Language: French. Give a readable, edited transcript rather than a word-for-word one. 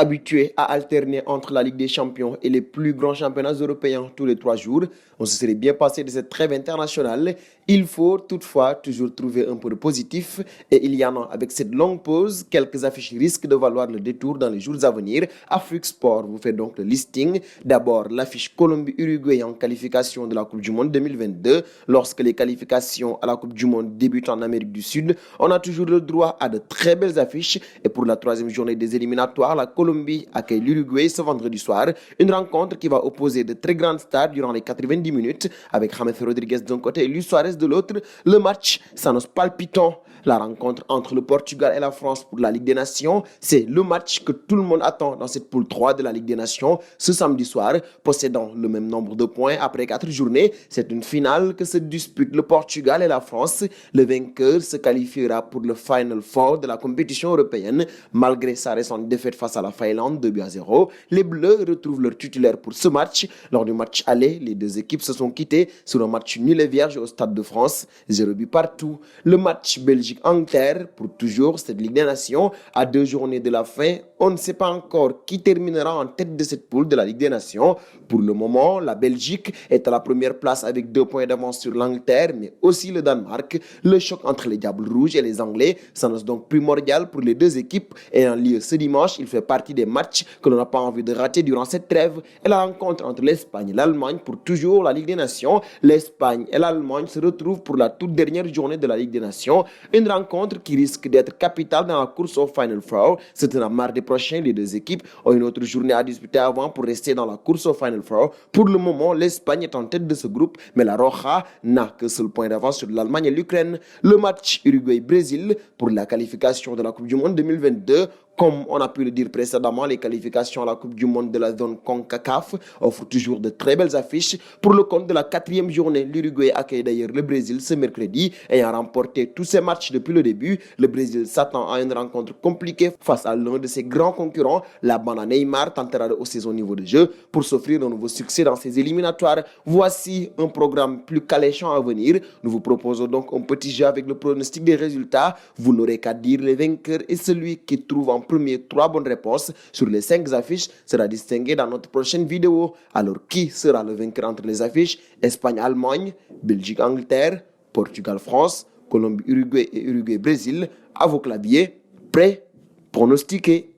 Habitué à alterner entre la Ligue des Champions et les plus grands championnats européens tous les 3 jours, on se serait bien passé de cette trêve internationale. Il faut toutefois toujours trouver un peu de positif et il y en a avec cette longue pause. Quelques affiches risquent de valoir le détour dans les jours à venir. Afrique Sport vous fait donc le listing. D'abord, l'affiche Colombie-Uruguay en qualification de la Coupe du Monde 2022. Lorsque les qualifications à la Coupe du Monde débutent en Amérique du Sud, on a toujours le droit à de très belles affiches. Et pour la troisième journée des éliminatoires, la Colombie accueille l'Uruguay ce vendredi soir. Une rencontre qui va opposer de très grandes stars durant les 90 minutes avec James Rodriguez d'un côté et Luis Suarez de l'autre. Le match s'annonce palpitant. La rencontre entre le Portugal et la France pour la Ligue des Nations, c'est le match que tout le monde attend dans cette poule 3 de la Ligue des Nations ce samedi soir. Possédant le même nombre de points après 4 journées, c'est une finale que se disputent le Portugal et la France. Le vainqueur se qualifiera pour le Final Four de la compétition européenne. Malgré sa récente défaite face à la Finlande 2-0, les Bleus retrouvent leur titulaire pour ce match. Lors du match aller, les deux équipes se sont quittées sur un match nul et vierge au Stade de France, 0 but partout. Le match Belgique-Angleterre, pour toujours cette Ligue des Nations, à 2 journées de la fin, on ne sait pas encore qui terminera en tête de cette poule de la Ligue des Nations. Pour le moment, la Belgique est à la première place avec 2 points d'avance sur l'Angleterre, mais aussi le Danemark. Le choc entre les Diables Rouges et les Anglais s'annonce donc primordial pour les deux équipes ayant lieu ce dimanche. Il fait partie des matchs que l'on n'a pas envie de rater durant cette trêve. Et la rencontre entre l'Espagne et l'Allemagne pour toujours la Ligue des Nations. L'Espagne et l'Allemagne se retrouvent pour la toute dernière journée de la Ligue des Nations. Une rencontre qui risque d'être capitale dans la course au Final Four. C'est un mardi prochain, les deux équipes ont une autre journée à disputer avant pour rester dans la course au Final Four. Pour le moment, l'Espagne est en tête de ce groupe, mais la Roja n'a que seul point d'avance sur l'Allemagne et l'Ukraine. Le match Uruguay-Brésil pour la qualification de la Coupe du Monde 2022. Comme on a pu le dire précédemment, les qualifications à la Coupe du Monde de la zone CONCACAF offrent toujours de très belles affiches. Pour le compte de la 4e journée, l'Uruguay accueille d'ailleurs le Brésil ce mercredi. Ayant remporté tous ses matchs depuis le début, le Brésil s'attend à une rencontre compliquée face à l'un de ses grands concurrents. La bande à Neymar tentera de hausser son niveau de jeu pour s'offrir un nouveau succès dans ses éliminatoires. Voici un programme plus caléchant à venir. Nous vous proposons donc un petit jeu avec le pronostic des résultats. Vous n'aurez qu'à dire les vainqueurs et celui qui trouve en premier 3 bonnes réponses sur les 5 affiches sera distingué dans notre prochaine vidéo. Alors, qui sera le vainqueur entre les affiches Espagne-Allemagne, Belgique-Angleterre, Portugal-France, Colombie-Uruguay et Uruguay-Brésil? À vos claviers, prêts, pronostiqués.